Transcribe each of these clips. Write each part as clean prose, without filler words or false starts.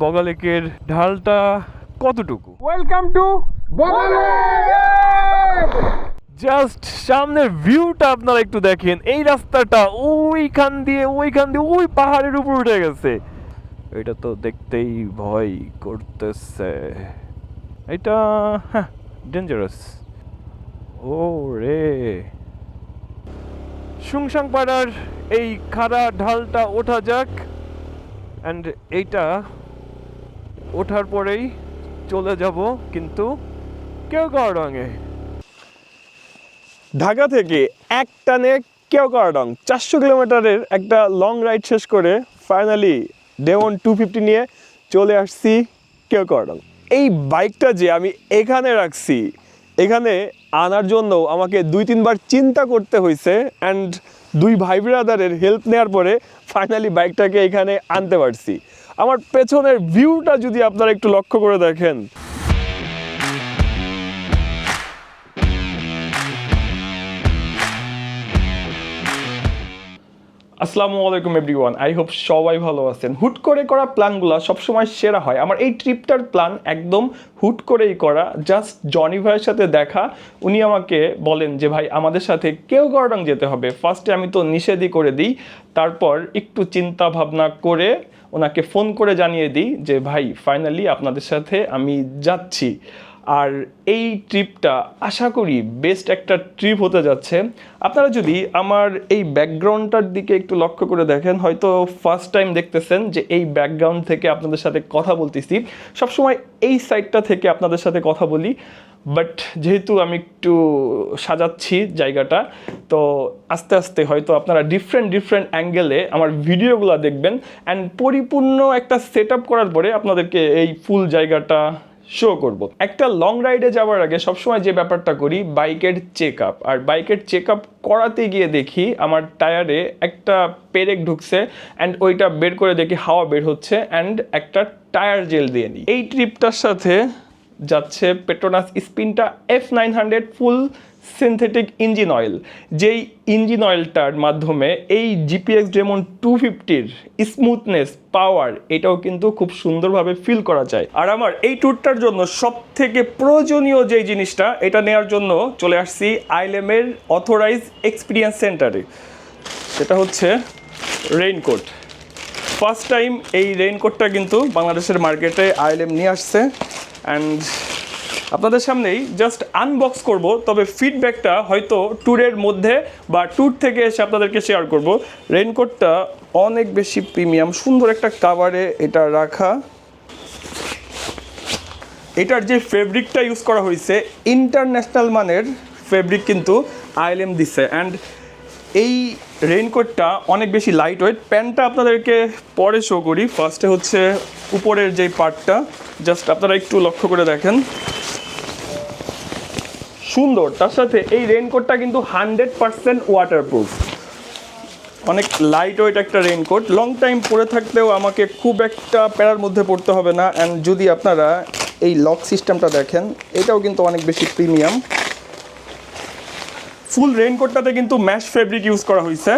বগা লেকের ঢালটা কতটুকু? Welcome to Boga lake. Just সামনের ভিউটা আপনারা একটু দেখেন। এই রাস্তাটা ওইখান দিয়ে ওই পাহাড়ের উপর উঠে গেছে। এটা তো দেখতেই ভয় করতেছে। এটা ডেঞ্জারাস। ও রে, সুংসাং পাড়ার এই খাড়া ঢালটা ওঠা যাক। অ্যান্ড এইটা ওঠার পরেই চলে যাব কিন্তু কেওক্রাডং-এ। ঢাকা থেকে এক টানে কেওক্রাডং 400 কিলোমিটারের একটা লং রাইড শেষ করে ফাইনালি ডেওন 250 নিয়ে চলে আসছি কেওক্রাডং। এই বাইকটা যে আমি এখানে রাখছি, এখানে আনার জন্য আমাকে 2-3 বার চিন্তা করতে হয়েছে। অ্যান্ড দুই ভাই ব্রাদারের হেল্প নেওয়ার পরে ফাইনালি বাইকটাকে এখানে আনতে পারছি। আমার পেছনের ভিউটা যদি আপনারা একটু লক্ষ্য করে দেখেন, আসসালামু আলাইকুম এভরিওয়ান, আই হোপ সবাই ভালো আছেন। হুট করে করা প্ল্যানগুলো সবসময় সেরা হয়। আমার এই ট্রিপটার প্ল্যান একদম হুট করেই করা। জাস্ট জনি ভাইয়ের সাথে দেখা, উনি আমাকে বলেন যে ভাই আমাদের সাথে কেওক্রাডং যেতে হবে। ফার্স্টে আমি তো নিষেধই করে দিই, তারপর একটু চিন্তা ভাবনা করে ওনাকে ফোন করে জানিয়ে দিই যে ভাই ফাইনালি আপনাদের সাথে আমি যাচ্ছি। আর এই ট্রিপটা আশা করি বেস্ট একটা ট্রিপ হতে যাচ্ছে। আপনারা যদি আমার এই ব্যাকগ্রাউন্ডটার দিকে একটু লক্ষ্য করে দেখেন, হয়তো ফার্স্ট টাইম দেখতেছেন যে এই ব্যাকগ্রাউন্ড থেকে আপনাদের সাথে কথা বলতেছি। সবসময় এই সাইডটা থেকে আপনাদের সাথে কথা বলি, বাট যেহেতু আমি একটু সাজাচ্ছি জায়গাটা, তো আস্তে আস্তে হয়তো আপনারা ডিফারেন্ট অ্যাঙ্গেলে আমার ভিডিওগুলো দেখবেন। অ্যান্ড পরিপূর্ণ একটা সেট আপ করার পরে আপনাদেরকে এই ফুল জায়গাটা শো করব। একটা লং রাইডে যাওয়ার আগে সবসময় যে ব্যাপারটা করি, বাইকের চেক আপ। আর বাইকের চেক আপ করাতে গিয়ে দেখি আমার টায়ারে একটা পেরেক ঢুকছে, অ্যান্ড ওইটা বের করে দেখি হাওয়া বের হচ্ছে, অ্যান্ড একটা টায়ার জেল দিয়ে নিই। এই ট্রিপটার সাথে যাচ্ছে পেট্রোনাস স্পিনটা F900 full synthetic engine oil. যেই ইঞ্জিন অয়েলটার মাধ্যমে এই GPX Demon 250-র স্মুথনেস, পাওয়ার, এটাও কিন্তু খুব সুন্দরভাবে ফিল করা যায়। আর আমার এই ট্যুরটার জন্য সব থেকে প্রয়োজনীয় যেই জিনিসটা, এটা নেওয়ার জন্য চলে আসছি আইলেমের অথরাইজ এক্সপিরিয়েন্স সেন্টারে। সেটা হচ্ছে রেইনকোট। ফার্স্ট টাইম এই রেইনকোটটা কিন্তু বাংলাদেশের মার্কেটে আইলেম নিয়ে আসছে। অ্যান্ড আপনাদের সামনেই জাস্ট আনবক্স করব, তবে ফিডব্যাকটা হয়তো ট্যুরের মধ্যে বা ট্যুর থেকে এসে আপনাদেরকে শেয়ার করব। রেইনকোটটা অনেক বেশি প্রিমিয়াম, সুন্দর একটা কাভারে এটা রাখা। এটার যে ফেব্রিকটা ইউজ করা হয়েছে ইন্টারন্যাশনাল মানের ফেব্রিক কিন্তু আইএলএম দিছে। অ্যান্ড এই রেইনকোটটা অনেক বেশি লাইট ওয়েট। প্যান্টটা আপনাদেরকে পরে শো করি। ফার্স্টে হচ্ছে উপরের যেই পার্টটা, জাস্ট আপনারা একটু লক্ষ্য করে দেখেন, সুন্দর। তার সাথে এই রেইনকোটটা কিন্তু 100% ওয়াটারপ্রুফ, অনেক লাইট ওয়েট একটা রেইনকোট। লং টাইম পরে থাকলেও আমাকে খুব একটা প্যারার মধ্যে পড়তে হবে না। অ্যান্ড যদি আপনারা এই লক সিস্টেমটা দেখেন, এটাও কিন্তু অনেক বেশি প্রিমিয়াম। ফুল রেইনকোটটাতে কিন্তু ম্যাশ ফেব্রিক ইউজ করা হয়েছে,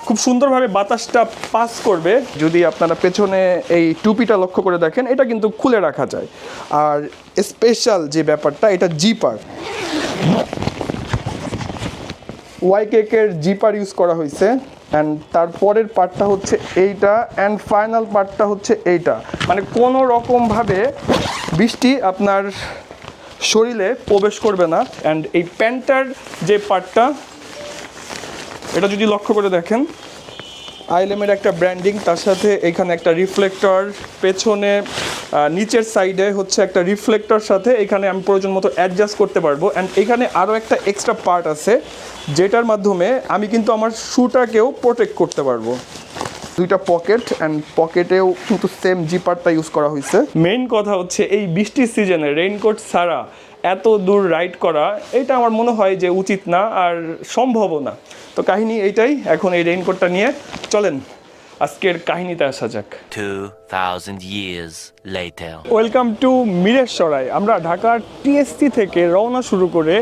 খুব সুন্দরভাবে বাতাসটা পাস করবে। যদি আপনারা পেছনে এই টুপিটা লক্ষ্য করে দেখেন, এটা কিন্তু খুলে রাখা যায়। আর স্পেশাল যে ব্যাপারটা, এটা জিপার, ওয়াইকেকের জিপার ইউজ করা হয়েছে। অ্যান্ড তারপরের পার্টটা হচ্ছে এইটা, অ্যান্ড ফাইনাল পার্টটা হচ্ছে এইটা। মানে কোনো রকমভাবে বৃষ্টি আপনার শরীরে প্রবেশ করবে না। অ্যান্ড এই প্যান্টটার যে পার্টটা, এটা যদি লক্ষ্য করে দেখেন, আইএলএমের একটা ব্র্যান্ডিং, তার সাথে এখানে একটা রিফ্লেক্টর, পেছনে নিচের সাইডে হচ্ছে একটা রিফ্লেক্টর, সাথে এখানে আমি প্রয়োজন মতো অ্যাডজাস্ট করতে পারবো। অ্যান্ড এখানে আরও একটা এক্সট্রা পার্ট আছে, যেটার মাধ্যমে আমি কিন্তু আমার শ্যুটাকেও প্রোটেক্ট করতে পারবো। দুইটা পকেট, অ্যান্ড পকেটেও কিন্তু সেম জিপারটা ইউজ করা হয়েছে। মেইন কথা হচ্ছে এই বৃষ্টির সিজনে রেইনকোট ছাড়া এত দূর রাইড করা, এটা আমার মনে হয় যে উচিত না, আর সম্ভবও না। তো কাহিনী এইটাই। এখন এই রেইনকোটটা নিয়ে চলেন আজকের কাহিনীতে আসা যাক। 2000 years later. Welcome to Mirsharai. আমরা ঢাকার TSC থেকে রওনা শুরু করে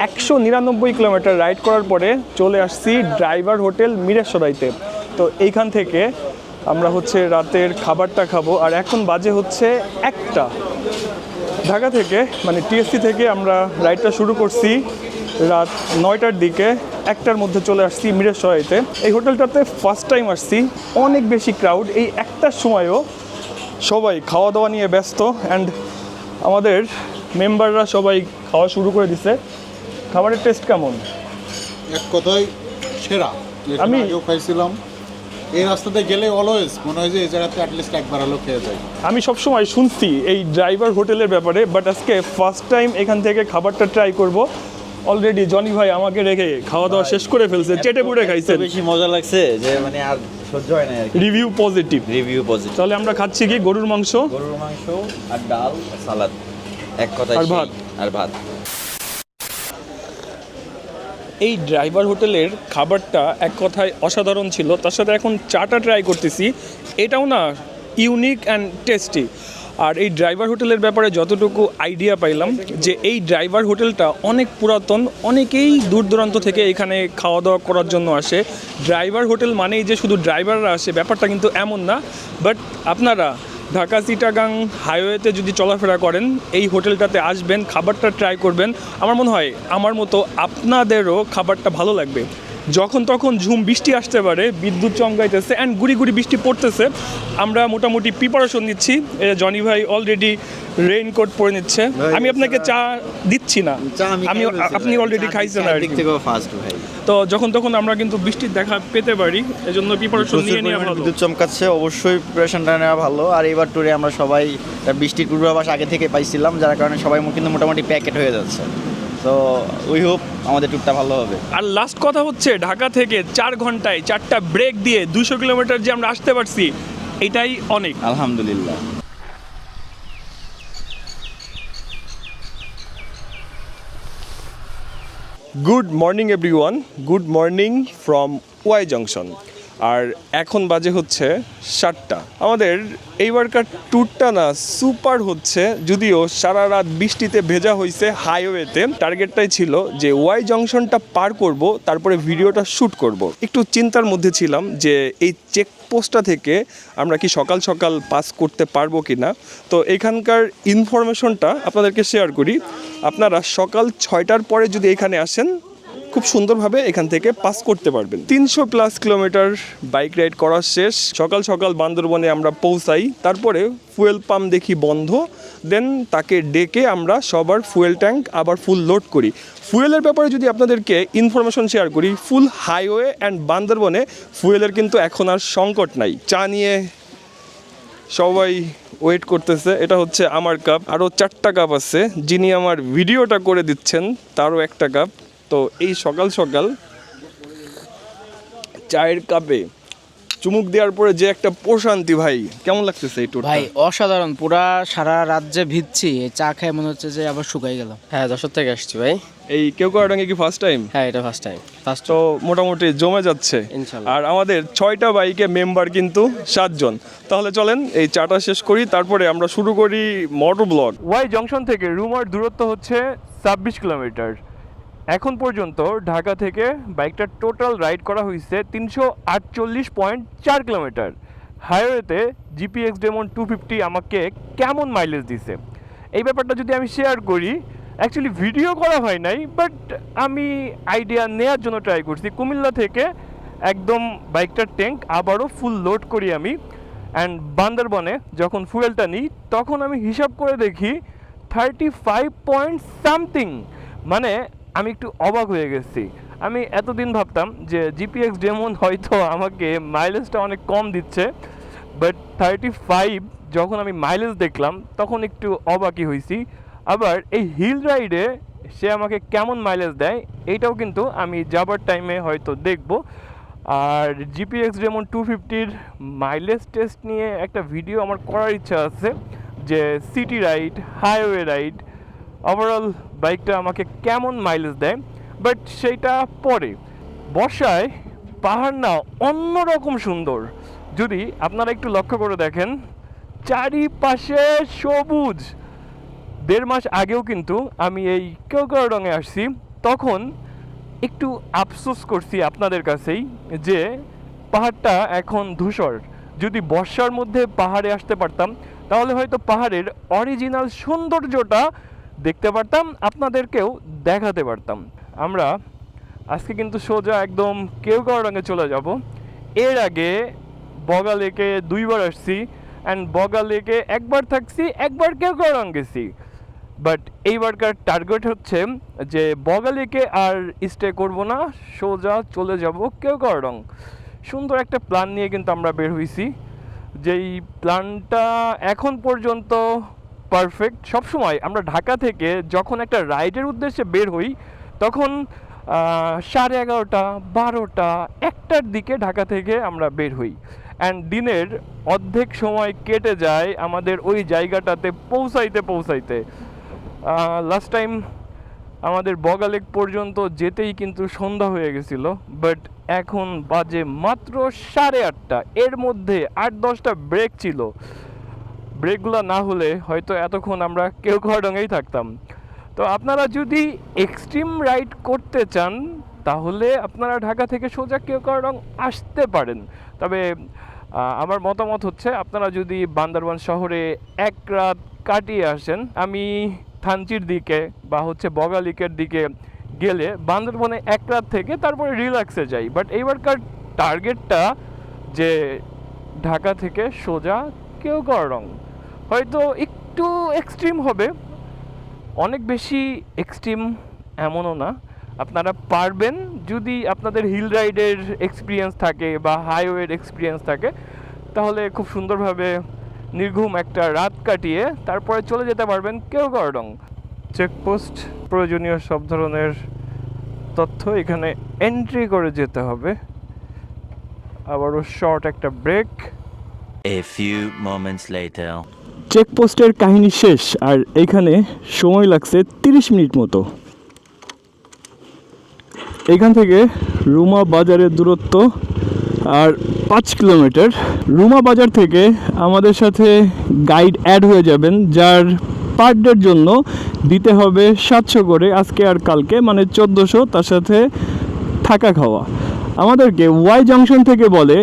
199 কিলোমিটার রাইড করার পরে চলে আসছি ড্রাইভার হোটেল মিরেশরাইতে। তো এইখান থেকে আমরা হচ্ছে রাতের খাবারটা খাবো। আর এখন বাজে হচ্ছে 1টা। ঢাকা থেকে মানে টিএসসি থেকে আমরা রাইডটা শুরু করছি রাত 9টার দিকে, 1টার মধ্যে চলে আসছি মিরসরাইতে। এই হোটেলটাতে ফার্স্ট টাইম আসছি, অনেক বেশি ক্রাউড। এই 1টার সময়ও সবাই খাওয়া দাওয়া নিয়ে ব্যস্ত, অ্যান্ড আমাদের মেম্বাররা সবাই খাওয়া শুরু করে দিছে। খাবারের টেস্ট কেমন? এক কথায় সেরা। আমি আগেও খাইছিলাম, এই রাস্তাতে গেলে অলওয়েজ মনে হয় যে এই জায়গাতে অ্যাটলিস্ট একবার হলেও খেয়ে যায়। আমি সবসময় শুনছি এই ড্রাইভার হোটেলের ব্যাপারে, বাট আজকে ফার্স্ট টাইম এখান থেকে খাবারটা ট্রাই করব। অলরেডি জনি ভাই আমাকে রেখে খাওয়া দাওয়া শেষ করে ফেলছে, চেটে পুটে খাইছে। বেশি মজা লাগছে যে মানে আর সহ্য হয় না আর কি। Review positive. Review positive. তাহলে আমরা খাচ্ছি কি গরুর মাংস, গরুর মাংস আর ডাল আর সালাদ, এক কথায় আর ভাত। আর ভাত। এই ড্রাইভার হোটেলের খাবারটা এক কথায় অসাধারণ ছিল। তার সাথে এখন চাটা ট্রাই করতেছি, এটাও না ইউনিক অ্যান্ড টেস্টি। আর এই ড্রাইভার হোটেলের ব্যাপারে যতটুকু আইডিয়া পাইলাম যে এই ড্রাইভার হোটেলটা অনেক পুরাতন, অনেকেই দূর দূরান্ত থেকে এখানে খাওয়া দাওয়া করার জন্য আসে। ড্রাইভার হোটেল মানেই যে শুধু ড্রাইভাররা আসে, ব্যাপারটা কিন্তু এমন না। বাট আপনারা ঢাকা চিটাগাং হাইওয়েতে যদি চলাফেরা করেন, এই হোটেলটাতে আসবেন, খাবারটা ট্রাই করবেন। আমার মনে হয় আমার মতো আপনাদেরও খাবারটা ভালো লাগবে। যখন তখন ঝুম বৃষ্টি আসতে পারে, বিদ্যুৎ চমকাইতেছে অ্যান্ড গুড়ি গুড়ি বৃষ্টি পড়তেছে। আমরা মোটামুটি প্রিপারেশন নিচ্ছি। জনি ভাই অলরেডি রেইনকোট পরে নিচ্ছে। আমি আপনাকে চা দিচ্ছি না, আমি আপনি অলরেডি খাইছেন আর কি। ফার্স্ট ভাই, তো যখন তখন আমরা কিন্তু বৃষ্টির দেখা পেতে পারি, এজন্য প্রিপারেশন নিয়ে নেওয়া ভালো। বিদ্যুৎ চমকাচ্ছে, অবশ্যই প্রিপারেশনটা নেওয়া ভালো। আর এবার ট্যুরে আমরা সবাই বৃষ্টির পূর্বাভাস আগে থেকে পাইছিলাম, যার কারণে সবাই কিন্তু মোটামুটি প্যাকেট হয়ে যাচ্ছে। তো উই হোপ আমাদের ট্যুরটা ভালো হবে। আর লাস্ট কথা হচ্ছে, ঢাকা থেকে 4 ঘন্টায় 4টা ব্রেক দিয়ে 200 কিলোমিটার যে আমরা আসতে পারছি, এটাই অনেক। আলহামদুলিল্লাহ। Good morning everyone, good morning from Y junction. আর এখন বাজে হচ্ছে 7টা। আমাদের এইবারকার ট্যুরটা না সুপার হচ্ছে, যদিও সারা রাত বৃষ্টিতে ভেজা হয়েছে হাইওয়েতে। টার্গেটটাই ছিল যে ওয়াই জংশনটা পার করব, তারপরে ভিডিওটা শ্যুট করব। একটু চিন্তার মধ্যে ছিলাম যে এই চেকপোস্টটা থেকে আমরা কি সকাল সকাল পাস করতে পারবো কি না। তো এখানকার ইনফরমেশনটা আপনাদেরকে শেয়ার করি। আপনারা সকাল 6টার পরে যদি এখানে আসেন, খুব সুন্দরভাবে এখান থেকে পাস করতে পারবেন। 300+ কিলোমিটার বাইক রাইড করা শেষ। সকাল সকাল বান্দরবনে আমরা পৌঁছাই, তারপরে ফুয়েল পাম্প দেখি বন্ধ, দেন তাকে ডেকে আমরা সবার ফুয়েল ট্যাঙ্ক আবার ফুল লোড করি। ফুয়েলের ব্যাপারে যদি আপনাদেরকে ইনফরমেশন শেয়ার করি, ফুল হাইওয়ে অ্যান্ড বান্দরবনে ফুয়েলের কিন্তু এখন আর সংকট নাই। চা নিয়ে সবাই ওয়েট করতেছে। এটা হচ্ছে আমার কাপ, আরও 4টা কাপ আছে। যিনি আমার ভিডিওটা করে দিচ্ছেন তারও 1টা কাপ। তো এই সকাল সকাল চায়ের কাপে চুমুক দেওয়ার পরে যে একটা প্রশান্তি, ভাই কেমন লাগতেছে এই ট্যুরটা? ভাই অসাধারণ, পুরা সারা রাত যে ভিজছি, এই চা খেয়ে মনে হচ্ছে যে আবার শুকাই গেল। হ্যাঁ, যশোর থেকে আসছি ভাই। এই কেওক্রাডাঙ্গে কি ফার্স্ট টাইম? হ্যাঁ, এটা ফার্স্ট টাইম। তো মোটামুটি জমে যাচ্ছে ইনশাল্লাহ। আর আমাদের 6টা বাইকে মেম্বার কিন্তু 7 জন। তাহলে চলেন এই চাটা শেষ করি, তারপরে আমরা শুরু করি মোটো ব্লগ। ওয়াই জংশন থেকে রুমার দূরত্ব হচ্ছে 26 কিলোমিটার। এখন পর্যন্ত ঢাকা থেকে বাইকটা টোটাল রাইড করা হয়েছে 348.4 কিলোমিটার। হাইওয়েতে জিপিএক্স ডেমন 250 আমাকে কেমন মাইলেজ দিছে, এই ব্যাপারটা যদি আমি শেয়ার করি। অ্যাকচুয়ালি ভিডিও করা হয় নাই, বাট আমি আইডিয়া নেওয়ার জন্য ট্রাই করছি। কুমিল্লা থেকে একদম বাইকটার ট্যাঙ্ক আবারও ফুল লোড করি আমি, অ্যান্ড বান্দরবনে যখন ফুয়েলটা নিই তখন আমি হিসাব করে দেখি 35 মানে আমি একটু অবাক হয়ে গেছি। আমি এতদিন ভাবতাম যে জিপিএক্স ডেমন হয়তো আমাকে মাইলেজটা অনেক কম দিচ্ছে, বাট 35 যখন আমি মাইলেজ দেখলাম তখন একটু অবাকই হয়েছি। আবার এই হিল রাইডে সে আমাকে কেমন মাইলেজ দেয় এইটাও কিন্তু আমি যাবার টাইমে হয়তো দেখব। আর জিপিএক্স ডেমন 250-র মাইলেজ টেস্ট নিয়ে একটা ভিডিও আমার করার ইচ্ছা আছে, যে city ride, highway ride, overall বাইকটা আমাকে কেমন মাইলেজ দেয়। বাট সেইটা পরে। বর্ষায় পাহাড় না অন্যরকম সুন্দর। যদি আপনারা একটু লক্ষ্য করে দেখেন, চারিপাশে সবুজ। 1.5 মাস আগেও কিন্তু আমি এই কেওক্রাডাঙ্গে আসছি, তখন একটু আফসোস করছি আপনাদের কাছেই যে পাহাড়টা এখন ধূসর। যদি বর্ষার মধ্যে পাহাড়ে আসতে পারতাম তাহলে হয়তো পাহাড়ের অরিজিনাল সৌন্দর্যটা দেখতে পারতাম, আপনাদেরকেও দেখাতে পারতাম। আমরা আজকে কিন্তু সোজা একদম কেওক্রাডংয়ে চলে যাব। এর আগে বগা লেকে 2বার আসছি অ্যান্ড বগা লেকে একবার থাকছি, একবার কেওক্রাডং গেছি। বাট এইবারকার টার্গেট হচ্ছে যে বগা লেকে আর স্টে করব না, সোজা চলে যাব কেওক্রাডং। সুন্দর একটা প্ল্যান নিয়ে কিন্তু আমরা বের হয়েছি, যেই প্ল্যানটা এখন পর্যন্ত পারফেক্ট। সবসময় আমরা ঢাকা থেকে যখন একটা রাইডের উদ্দেশ্যে বের হই তখন 11:30, 12টা, 1টার দিকে ঢাকা থেকে আমরা বের হই অ্যান্ড দিনের অর্ধেক সময় কেটে যায় আমাদের ওই জায়গাটাতে পৌঁছাইতে। লাস্ট টাইম আমাদের বগা লেক পর্যন্ত যেতেই কিন্তু সন্ধ্যা হয়ে গেছিল, বাট এখন বাজে মাত্র 8:30। এর মধ্যে 8-10টা ব্রেক ছিল, ব্রেকগুলো না হলে হয়তো এতক্ষণ আমরা কেওক্রাডংয়েই থাকতাম। তো আপনারা যদি এক্সট্রিম রাইড করতে চান তাহলে আপনারা ঢাকা থেকে সোজা কেওক্রাডং আসতে পারেন। তবে আমার মতামত হচ্ছে আপনারা যদি বান্দরবান শহরে এক রাত কাটিয়ে আসেন, আমি থানচির দিকে বা হচ্ছে বগা লেকের দিকে গেলে বান্দরবনে এক রাত থেকে তারপরে রিল্যাক্সে যাই। বাট এইবারকার টার্গেটটা যে ঢাকা থেকে সোজা কেওক্রাডং, হয়তো একটু এক্সট্রিম হবে, অনেক বেশি এক্সট্রিম এমনও না। আপনারা পারবেন যদি আপনাদের হিল রাইডের এক্সপিরিয়েন্স থাকে বা হাইওয়ের এক্সপিরিয়েন্স থাকে, তাহলে খুব সুন্দরভাবে নির্ঘুম একটা রাত কাটিয়ে তারপরে চলে যেতে পারবেন কেওক্রাডং। চেকপোস্ট, প্রয়োজনীয় সব ধরনের তথ্য এখানে এন্ট্রি করে যেতে হবে। আবারও শর্ট একটা break. A few moments later. চেকপোস্টের কাহিনী শেষ, আর এখানে সময় লাগছে 30 মিনিট মতো। এখান থেকে রুমা বাজারের দূরত্ব আর 5 কিলোমিটার। রুমা বাজার থেকে আমাদের সাথে গাইড অ্যাড হয়ে যাবেন, যার পার ডের জন্য দিতে হবে 700 করে আজকে আর কালকে, মানে 1400, তার সাথে থাকা খাওয়া। আমাদেরকে ওয়াই জাংশন থেকে বলে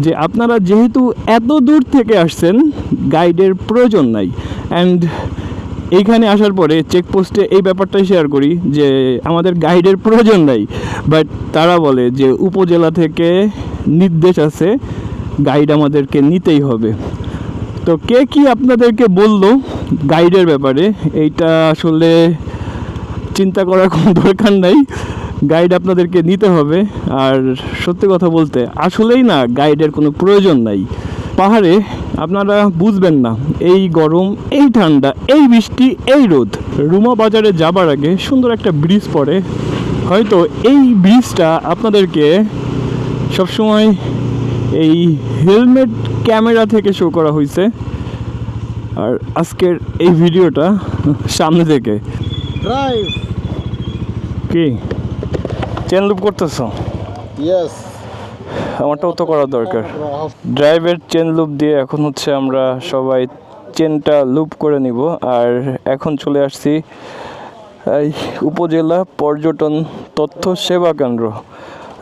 যে আপনারা যেহেতু এত দূর থেকে আসছেন গাইডের প্রয়োজন নাই। অ্যান্ড এইখানে আসার পরে চেকপোস্টে এই ব্যাপারটাই শেয়ার করি যে আমাদের গাইডের প্রয়োজন নাই, বাট তারা বলে যে উপজেলা থেকে নির্দেশ আছে গাইড আমাদেরকে নিতেই হবে। তো কে কি আপনাদেরকে বললো গাইডের ব্যাপারে, এইটা আসলে চিন্তা করার কোনো দরকার নাই, গাইড আপনাদেরকে নিতে হবে। আর সত্যি কথা বলতে আসলেই না, গাইডের কোনো প্রয়োজন নাই। পাহাড়ে আপনারা বুঝবেন না এই গরম, এই ঠান্ডা, এই বৃষ্টি, এই রোদ। রুমা বাজারে যাবার আগে সুন্দর একটা ব্রিজ পড়ে, হয়তো এই ব্রিজটা আপনাদেরকে সবসময় এই হেলমেট ক্যামেরা থেকে শো করা হয়েছে, আর আজকের এই ভিডিওটা সামনে থেকে। ড্রাইভ। কি চেন লুপ করতেছ? ইয়েস। আমারটাও তো করা দরকার। ড্রাইভের চেন লুপ দিয়ে এখন হচ্ছে আমরা সবাই চেনটা লুপ করে নিব। আর এখন চলে আসছি এই উপজেলা পর্যটন তথ্য সেবা কেন্দ্র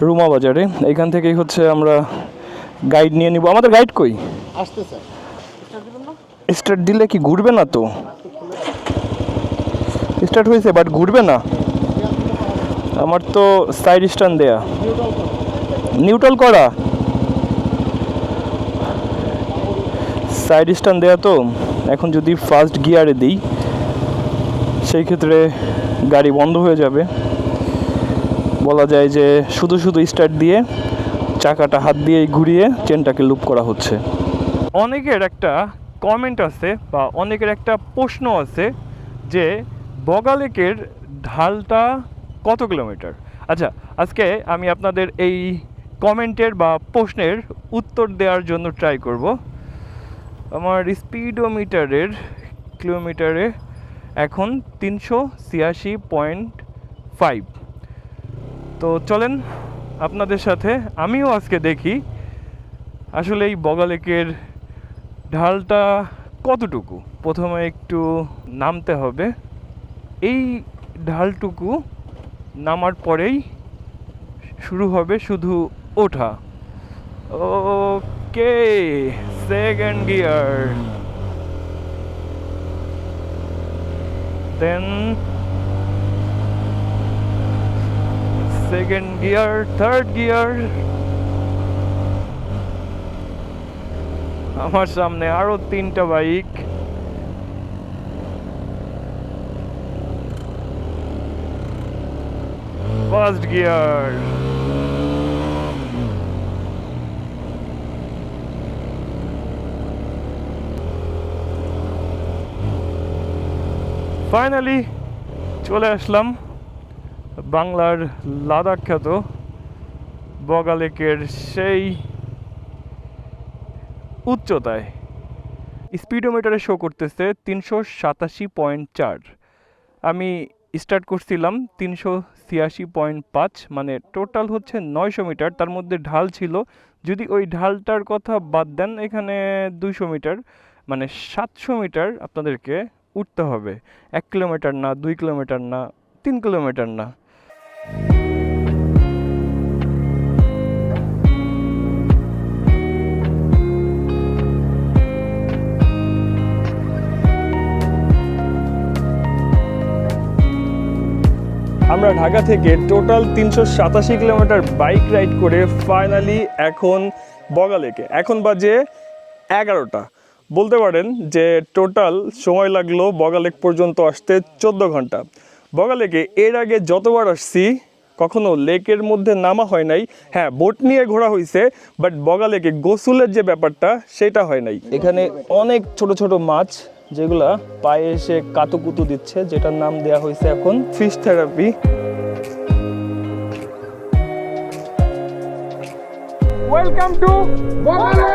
রুমা বাজারে। এখান থেকেই হচ্ছে আমরা গাইড নিয়ে নিব। আমাদের গাইড কই? আসতেছে। স্টার্ট দিলে কি ঘুরবে না? তো স্টার্ট হয়েছে বাট ঘুরবে না। আমার তো সাইড স্ট্যান্ড দেয়া, নিউট্রাল করা, সাইড স্ট্যান্ড দেয়া। তো এখন যদি ফার্স্ট গিয়ারে দিই সেই ক্ষেত্রে গাড়ি বন্ধ হয়ে যাবে। বলা যায় যে শুধু শুধু স্টার্ট দিয়ে চাকাটা হাত দিয়েই ঘুরিয়ে চেনটাকে লুপ করা হচ্ছে। অনেকের একটা কমেন্ট আছে বা অনেকের একটা প্রশ্ন আছে যে বগা লেকের ঢালটা কত কিলোমিটার। আচ্ছা, আজকে আমি আপনাদের এই কমেন্টের বা প্রশ্নের উত্তর দেওয়ার জন্য ট্রাই করব। আমার স্পিডোমিটারের কিলোমিটারে এখন 386.5। তো চলেন আপনাদের সাথে আমিও আজকে দেখি আসলে এই বগা লেকের ঢালটা কতটুকু। প্রথমে একটু নামতে হবে, এই ঢালটুকু নামার পরেই শুরু হবে শুধু ওঠা। Okay, second gear. Then second gear, third gear. আমার সামনে আরো 3টা বাইক। First gear. ফাইনালি চলে আসলাম বাংলার লাদাখ খ্যাত বগা লেকের সেই উচ্চতায়। স্পিডোমিটারে শো করতেছে 387.4। আমি স্টার্ট করছিলাম 386.5, মানে টোটাল হচ্ছে 900 মিটার। তার মধ্যে ঢাল ছিল, যদি ওই ঢালটার কথা বাদ দেন এখানে 200 মিটার, মানে 700 মিটার আপনাদেরকে উঠতে হবে। 1 কিলোমিটার না, 2 কিলোমিটার না, 3 কিলোমিটার না। আমরা ঢাকা থেকে টোটাল 387 কিলোমিটার বাইক রাইড করে ফাইনালি এখন বগা লেকে। এখন বাজে 11টা। বলতে পারেন যে টোটাল সময় লাগলো বগা লেক পর্যন্ত আসতে 14 ঘন্টা। বগা লেকে এর আগে যতবার আসছি কখনো লেকের মধ্যে নামা হয় নাই। হ্যাঁ, বোট নিয়ে ঘোরা হয়েছে, বাট বগা লেকে গোসলের যে ব্যাপারটা সেটা হয় নাই। এখানে অনেক ছোট ছোট মাছ যেগুলা পায়ে এসে কাতুকুতু দিচ্ছে, যেটার নাম দেয়া হয়েছে এখন fish therapy. Welcome to Boga lake.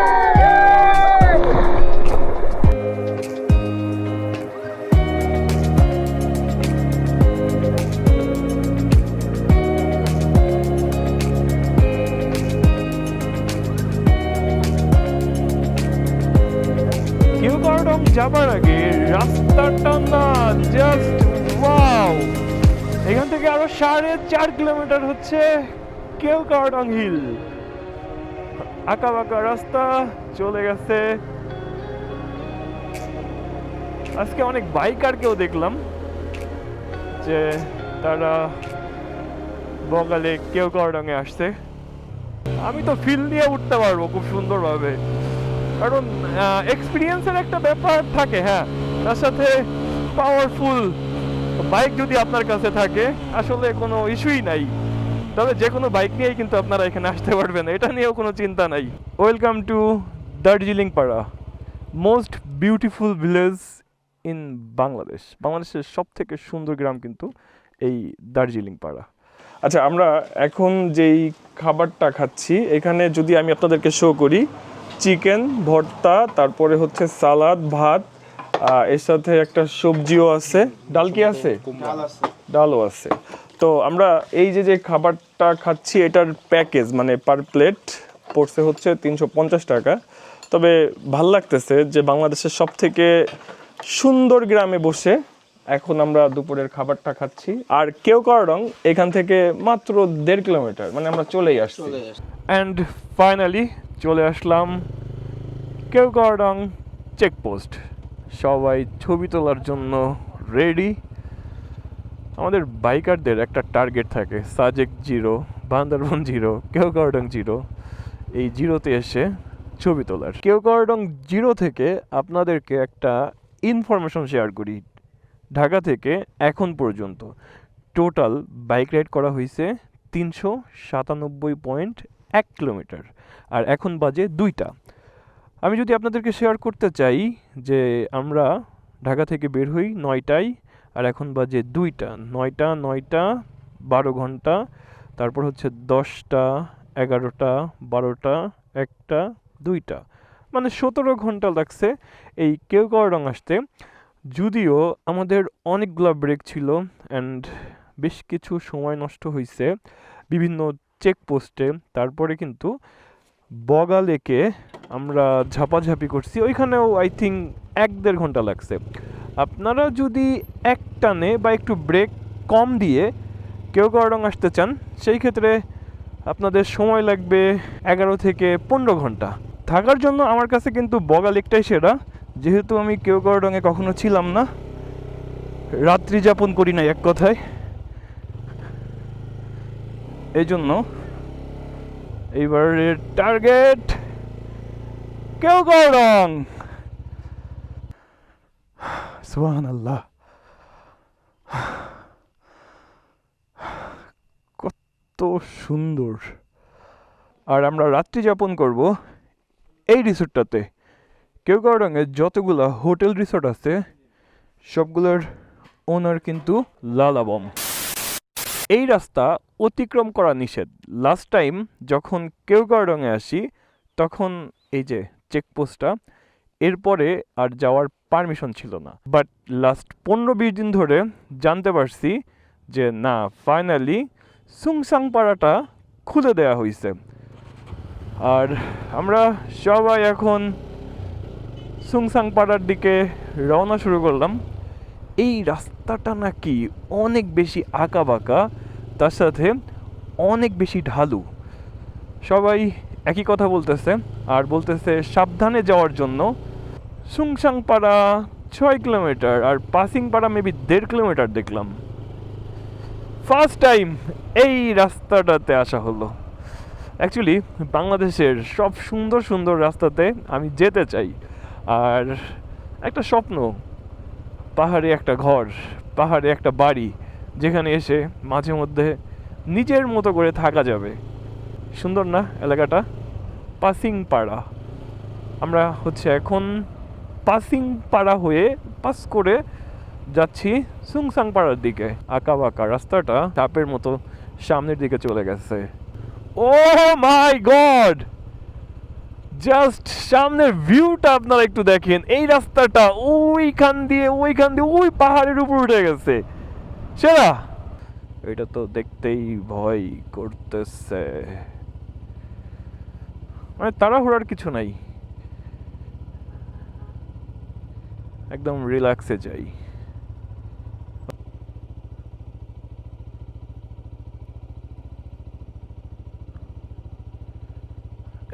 Keokradong যাবার আগে রাস্তাটা না জাস্ট ওয়াও। এখান থেকে আরো 4.5 কিলোমিটার হচ্ছে কিউকারডং হিল। আঁকা বাঁকা রাস্তা চলে গেছে। আজকে অনেক বাইকারকেও দেখলাম যে তারা বগালে কিউকারডং এ আসছে। আমি তো ফিল নিয়ে উঠতে পারবো খুব সুন্দরভাবে, কারণ এক্সপিরিয়েন্সের একটা ব্যাপার থাকে। হ্যাঁ, তার সাথে পাওয়ারফুল বাইক যদি আপনার কাছে থাকে আসলে কোনো ইস্যুই নাই। তবে যে কোনো বাইক নিয়েই কিন্তু আপনারা এখানে আসতে পারবেন, এটা নিয়েও কোনো চিন্তা নাই। ওয়েলকাম টু দার্জিলিং পাড়া, most beautiful village in Bangladesh. বাংলাদেশের সব থেকে সুন্দর গ্রাম কিন্তু এই দার্জিলিং পাড়া। আচ্ছা, আমরা এখন যেই খাবারটা খাচ্ছি এখানে যদি আমি আপনাদেরকে শো করি, চিকেন ভর্তা, তারপরে হচ্ছে সালাদ, ভাত, এর সাথে একটা সবজিও আছে। ডাল কি আছে? ডালও আছে। তো আমরা এই যে খাবারটা খাচ্ছি এটার প্যাকেজ মানে পার প্লেট পড়ছে হচ্ছে 350 টাকা। তবে ভাল লাগতেছে যে বাংলাদেশের সব থেকে সুন্দর গ্রামে বসে এখন আমরা দুপুরের খাবারটা খাচ্ছি। আর কিউকারডং এখান থেকে মাত্র 1.5 কিলোমিটার, মানে আমরা চলেই আসছি। অ্যান্ড ফাইনালি চলে আসলাম কিউকারডং চেকপোস্ট। সবাই ছবি তোলার জন্য রেডি। আমাদের বাইকারদের একটা টার্গেট থাকে, সাজেক 0, বান্দরবন 0, কিউকারডং 0। এই 0তে এসে ছবি তোলার। কিউকারডং 0 থেকে আপনাদেরকে একটা ইনফরমেশন শেয়ার করি। ঢাকা থেকে এখন পর্যন্ত টোটাল বাইক রাইড করা হয়েছে 397.1 কিলোমিটার, আর এখন বাজে 2টা। আমি যদি আপনাদেরকে শেয়ার করতে চাই যে আমরা ঢাকা থেকে বের হই 9টায়, আর এখন বাজে 2টা। 9টা 12 ঘন্টা, তারপর হচ্ছে 10টা 11টা 12টা 1টা 2টা, মানে 17 ঘন্টা লাগছে এই কিউকারডং আসতে। যদিও আমাদের অনেকগুলো ব্রেক ছিল অ্যান্ড বেশ কিছু সময় নষ্ট হয়েছে বিভিন্ন চেকপোস্টে। তারপরে কিন্তু বগা লেকে আমরা ঝাপাঝাপি করছি, ওইখানেও আই থিঙ্ক 1-1.5 ঘন্টা লাগছে। আপনারা যদি এক টানে বা একটু ব্রেক কম দিয়ে কিউকারডং আসতে চান সেই ক্ষেত্রে আপনাদের সময় লাগবে 11 থেকে 15 ঘন্টা। থাকার জন্য আমার কাছে কিন্তু বগা লেকটাই সেরা, যেহেতু আমি কেওক্রাডংয়ে কখনো ছিলাম না, রাত্রি যাপন করি না এক কথায়, এই জন্য এইবারের টার্গেট কেওক্রাডং। সুবহানাল্লাহ, কত সুন্দর। আর আমরা রাত্রি যাপন করব এই রিসোর্টটাতে। কেওক্রাডংয়ে যতগুলো হোটেল রিসোর্ট আছে সবগুলোর ওনার কিন্তু লালাবম। এই রাস্তা অতিক্রম করা নিষেধ। লাস্ট টাইম যখন কেওক্রাডংয়ে আসি তখন এই যে চেকপোস্টটা, এরপরে আর যাওয়ার পারমিশন ছিল না। বাট লাস্ট 15-20 দিন ধরে জানতে পারছি যে না, ফাইনালি সুংসাং পাড়াটা খুলে দেয়া হয়েছে। আর আমরা সবাই এখন সুংসাং পাড়ার দিকে রওনা শুরু করলাম। এই রাস্তাটা নাকি অনেক বেশি আঁকা বাঁকা, তার সাথে অনেক বেশি ঢালু। সবাই একই কথা বলতেছে আর বলতেছে সাবধানে যাওয়ার জন্য। সুংসাং পাড়া 6 কিলোমিটার আর পাসিং পাড়া মেবি 1.5 কিলোমিটার দেখলাম। ফার্স্ট টাইম এই রাস্তাটাতে আসা হলো। অ্যাকচুয়ালি বাংলাদেশের সব সুন্দর সুন্দর রাস্তাতে আমি যেতে চাই। আর একটা স্বপ্ন, পাহাড়ে একটা ঘর, পাহাড়ে একটা বাড়ি, যেখানে এসে মাঝে মধ্যে নিজের মতো করে থাকা যাবে। সুন্দর না এলাকাটা? পাসিং পাড়া। আমরা হচ্ছে এখন পাসিং পাড়া হয়ে পাস করে যাচ্ছি সুংসাং পাড়ার দিকে। আঁকা বাঁকা রাস্তাটা চাপের মতো সামনের দিকে চলে গেছে। ও মাই গড, জাস্ট সামনের ভিউটা আপনারা একটু দেখেন। এই রাস্তাটা ওইখান দিয়ে ওই পাহাড়ের উপর উঠে গেছে। সেরা, এটা তো দেখতেই ভয় করতেছে। মানে তাড়াহুড়ার কিছু নাই, একদম রিল্যাক্সে যাই।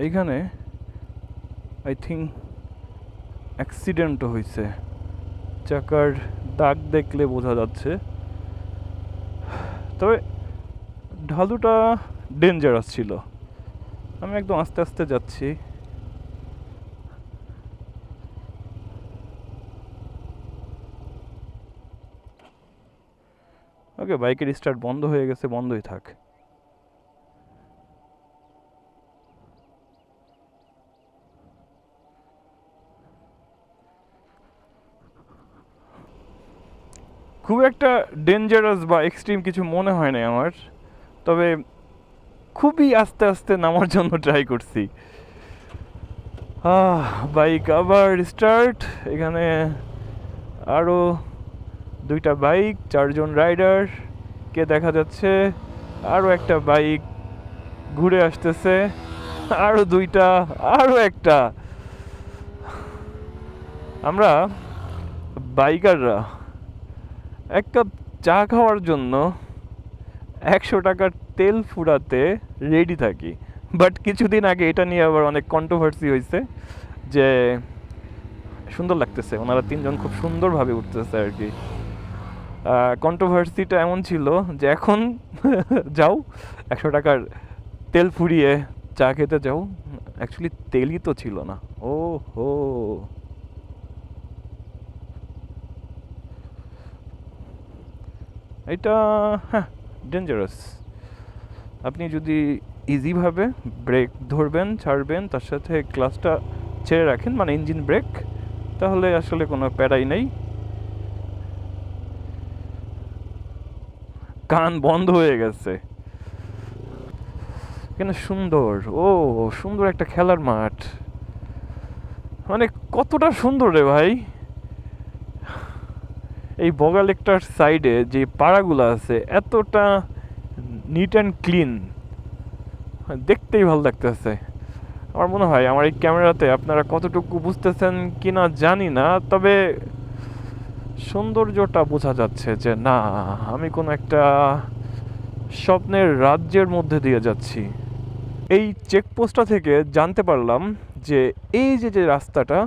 এইখানে আই থিঙ্ক অ্যাক্সিডেন্টও হয়েছে, চাকার দাগ দেখলে বোঝা যাচ্ছে। তবে ঢালুটা ডেঞ্জারাস ছিল। আমি একদম আস্তে আস্তে যাচ্ছি। ওকে, বাইকের স্টার্ট বন্ধ হয়ে গেছে, বন্ধই থাক। খুব একটা ডেঞ্জারাস বা এক্সট্রিম কিছু মনে হয় না আমার, তবে খুবই আস্তে আস্তে নামার জন্য ট্রাই করছি। বাইক আবার স্টার্ট। এখানে আরও 2টা বাইক, 4 জন রাইডার কে দেখা যাচ্ছে। আরও একটা বাইক ঘুরে আসতেছে, আরও 2টা, আরও একটা। আমরা বাইকাররা এক কাপ চা খাওয়ার জন্য 100 টাকার তেল ফুরাতে রেডি থাকি। বাট কিছুদিন আগে এটা নিয়ে আবার অনেক কন্ট্রোভার্সি হয়েছে যে সুন্দর লাগতেছে, ওনারা 3 জন খুব সুন্দরভাবে উঠতেছে আর কি। কন্ট্রোভার্সিটা এমন ছিল যে এখন যাও 100 টাকার তেল ফুরিয়ে চা খেতে যাও, অ্যাকচুয়ালি তেলই তো ছিল না। ও হো, এটা হ্যাঁ ডেঞ্জারাস। আপনি যদি ইজিভাবে ব্রেক ধরবেন, ছাড়বেন, তার সাথে ক্লাচটা ছেড়ে রাখেন, মানে ইঞ্জিন ব্রেক, তাহলে আসলে কোনো প্যারাই নেই। কান বন্ধ হয়ে গেছে। এখানে সুন্দর, ও সুন্দর একটা খেলার মাঠ। মানে কতটা সুন্দর রে ভাই। এই বগা লেকটার সাইডে যে পাড়াগুলো আছে এতটা নিট অ্যান্ড ক্লিন, দেখতেই ভালো লাগতেছে। আমার মনে হয় আমার এই ক্যামেরাতে আপনারা কতটুকু বুঝতেছেন কিনা জানি না, তবে সৌন্দর্যটা বোঝা যাচ্ছে যে না, আমি কোনো একটা স্বপ্নের রাজ্যের মধ্যে দিয়ে যাচ্ছি। এই চেকপোস্টটা থেকে জানতে পারলাম যে এই যে রাস্তাটা,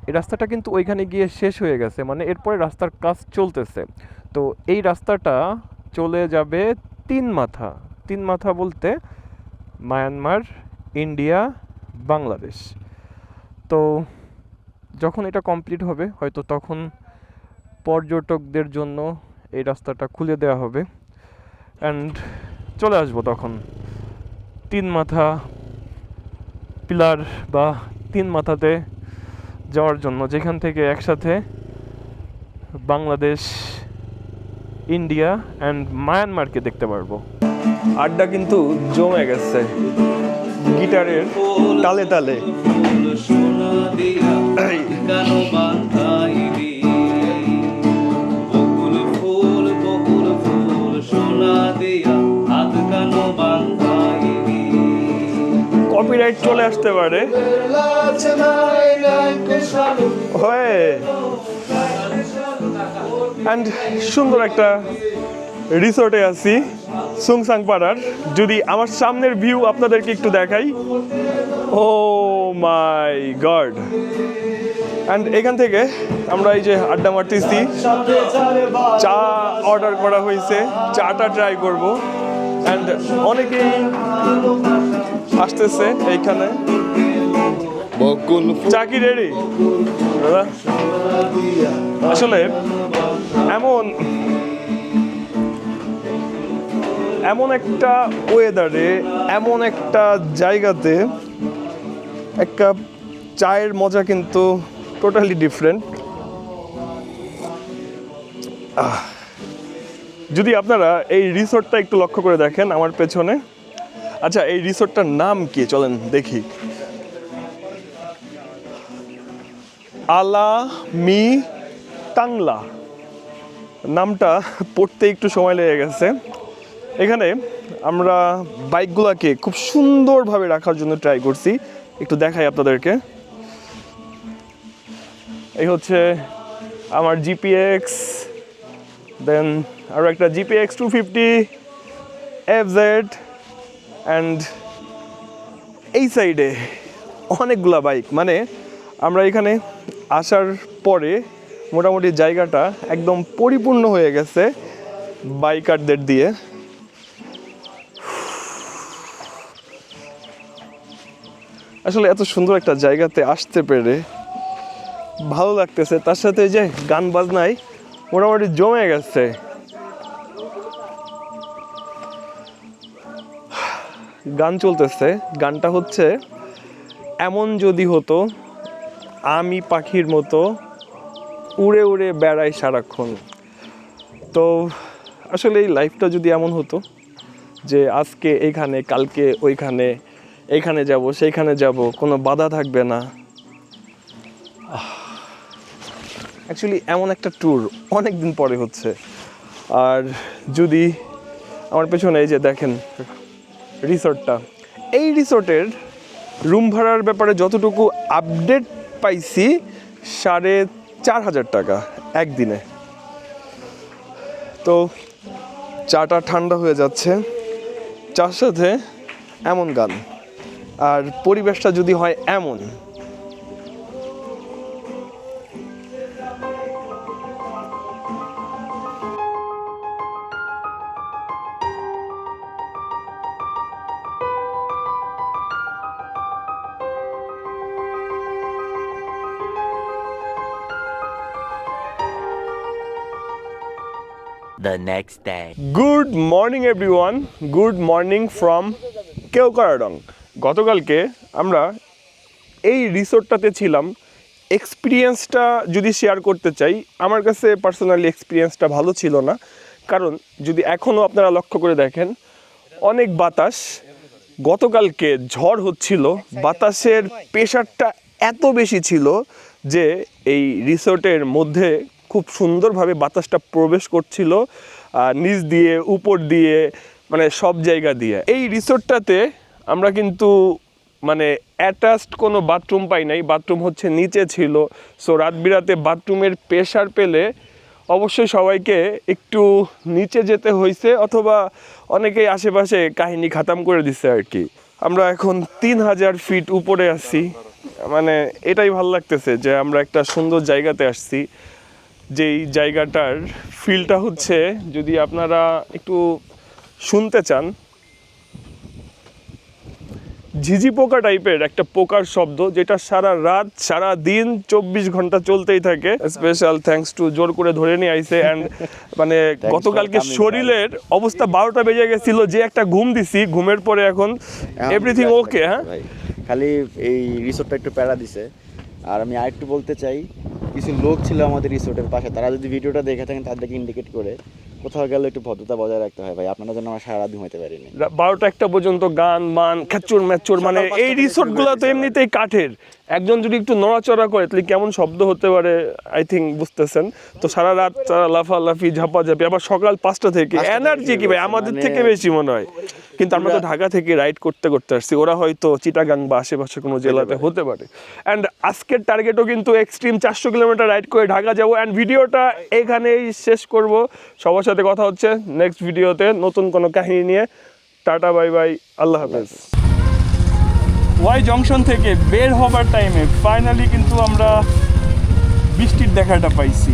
এই রাস্তাটা কিন্তু ওইখানে গিয়ে শেষ হয়ে গেছে, মানে এরপরে রাস্তার কাজ চলতেছে। তো এই রাস্তাটা চলে যাবে তিন মাথা বলতে মায়ানমার, ইন্ডিয়া, বাংলাদেশ। তো যখন এটা কমপ্লিট হবে হয়তো তখন পর্যটকদের জন্য এই রাস্তাটা খুলে দেওয়া হবে অ্যান্ড চলে আসবো তখন তিন মাথা পিলার বা তিন মাথাতে যাওয়ার জন্য, যেখান থেকে একসাথে বাংলাদেশ, ইন্ডিয়া অ্যান্ড মায়ানমারকে দেখতে পারবো। আড্ডা কিন্তু জমে গেছে গিটারের তালে তালে। কপিরাইট চলে আসতে পারে। অ্যান্ড সুন্দর একটা রিসোর্টে আছি সুংসাং পাড়ার। যদি আমার সামনের ভিউ আপনাদেরকে একটু দেখাই, ও মাই গড। অ্যান্ড এখান থেকে আমরা এই যে আড্ডা মারতেছি, চা অর্ডার করা হয়েছে, চাটা ট্রাই করব। অ্যান্ড অনেকেই আসতেছে এইখানে। চা কি রেডি দাদা? আসলে এমন একটা ওয়েদারে, এমন একটা জায়গাতে এক কাপ চায়ের মজা কিন্তু টোটালি ডিফারেন্ট। যদি আপনারা এই রিসোর্টটা একটু লক্ষ্য করে দেখেন আমার পেছনে, আচ্ছা এই রিসোর্টটার নাম কি চলেন দেখি। আলা মি টাংলা নামটা পড়তে একটু সময় লেগে গেছে। এখানে আমরা বাইকগুলোকে খুব সুন্দরভাবে রাখার জন্য ট্রাই করছি, একটু দেখাই আপনাদেরকে। এই হচ্ছে আমার জিপিএক্স, দেন আরও একটা জিপিএক্স 250 FZ, অ্যান্ড এই সাইডে অনেকগুলা বাইক। মানে আমরা এখানে আসার পরে মোটামুটি জায়গাটা একদম পরিপূর্ণ হয়ে গেছে বাইকারদের দিয়ে। আসলে এত সুন্দর একটা জায়গাতে আসতে পেরে ভালো লাগতেছে, তার সাথে যে গান বাজনায় মোটামুটি জমে গেছে। গান চলতেছে, গানটা হচ্ছে এমন যদি হতো আমি পাখির মতো উড়ে উড়ে বেড়াই সারাক্ষণ। তো আসলে এই লাইফটা যদি এমন হতো যে আজকে এইখানে, কালকে ওইখানে, এইখানে যাব সেইখানে যাব, কোনো বাধা থাকবে না। অ্যাকচুয়ালি এমন একটা ট্যুর অনেক দিন পরে হচ্ছে। আর যদি আমার পেছনে এই যে দেখেন রিসোর্টটা, এই রিসোর্টের রুম ভাড়ার ব্যাপারে যতটুকু আপডেট পাইছি 4,500 টাকা একদিনে। তো চাটা ঠান্ডা হয়ে যাচ্ছে, চার সাথে এমন গান, আর পরিবেশটা যদি হয় এমন, The next day. Good morning everyone, good morning from Keokradong. গতকালকে আমরা এই রিসোর্টটাতে ছিলাম। এক্সপিরিয়েন্সটা যদি শেয়ার করতে চাই, আমার কাছে পার্সোনালি এক্সপিরিয়েন্সটা ভালো ছিল না, কারণ যদি এখনও আপনারা লক্ষ্য করে দেখেন অনেক বাতাস। গতকালকে ঝড় হচ্ছিল, বাতাসের প্রেশারটা এত বেশি ছিল যে এই রিসোর্টের মধ্যে খুব সুন্দরভাবে বাতাসটা প্রবেশ করছিল নিচ দিয়ে, উপর দিয়ে, মানে সব জায়গা দিয়ে। এই রিসোর্টটাতে আমরা কিন্তু মানে অ্যাটাচড কোনো বাথরুম পাই নাই, বাথরুম হচ্ছে নিচে ছিল। সো রাত বিরাতে বাথরুমের প্রেশার পেলে অবশ্যই সবাইকে একটু নিচে যেতে হয়েছে, অথবা অনেকেই আশেপাশে কাহিনী খাতাম করে দিচ্ছে আর কি। আমরা এখন 3000 ফিট উপরে আছি, মানে এটাই ভালো লাগতেছে যে আমরা একটা সুন্দর জায়গাতে আসছি। যেই জায়গাটার ফিলটা হচ্ছে, যদি আপনারা একটু শুনতে চান, ঝিঝি পোকা টাইপের একটা পোকার শব্দ, যেটা সারা রাত সারা দিন 24 ঘন্টা চলতেই থাকে। স্পেশাল থ্যাঙ্কস টু জোর করে ধরে নিয়ে আইছে। অ্যান্ড মানে গতকালকে শরীরের অবস্থা 12টা বেজে গেছিল, যে একটা ঘুম দিছি, ঘুমের পরে এখন এভরিথিং ওকে। হ্যাঁ ভাই, খালি এই রিসোর্টটা একটু প্যারা দিছে। আর আমি আরেকটু বলতে চাই, কিছু লোক ছিল আমাদের রিসোর্টের পাশে, তারা যদি ভিডিওটা দেখে থাকেন তাদেরকে ইন্ডিকেট করে কোথাও গেলে একটু ভদ্রতা বজায় রাখতে হয় ভাই। আপনারা জন্য আমরা সারা রাত ঘুমাইতে পারিনি। 12টা 1টা পর্যন্ত গান মান খ্যাচুর ম্যাচুর, মানে সকাল 5টা এই থেকে রিসোর্ট গুলো তো এমনিতেই কাঠের, একজন যদি একটু নড়াচড়া করে তাহলে কেমন শব্দ হতে পারে আই থিঙ্ক বুঝতেছেন। তো সারা রাত তারা লাফালাফি ঝাপাঝাপি, আবার সকাল 5টা থেকে এনার্জি কি ভাই আমাদের থেকে বেশি মনে হয়। কিন্তু আমরা তো ঢাকা থেকে রাইড করতে করতে আসছি, ওরা হয়তো চিটাগাং বা আশেপাশে কোনো জেলাতে হতে পারে। অ্যান্ড আজকের টার্গেটও কিন্তু এক্সট্রিম 400 কিলোমিটার রাইড করে ঢাকা যাবো। অ্যান্ড ভিডিওটা এখানেই শেষ করব, সবার সাথে কথা হচ্ছে নেক্সট ভিডিওতে নতুন কোনো কাহিনী নিয়ে। টাটা বাই বাই, আল্লাহ হাফেজ। ওয়াই জংশন থেকে বের হবার টাইমে ফাইনালি কিন্তু আমরা বৃষ্টির দেখাটা পাইছি।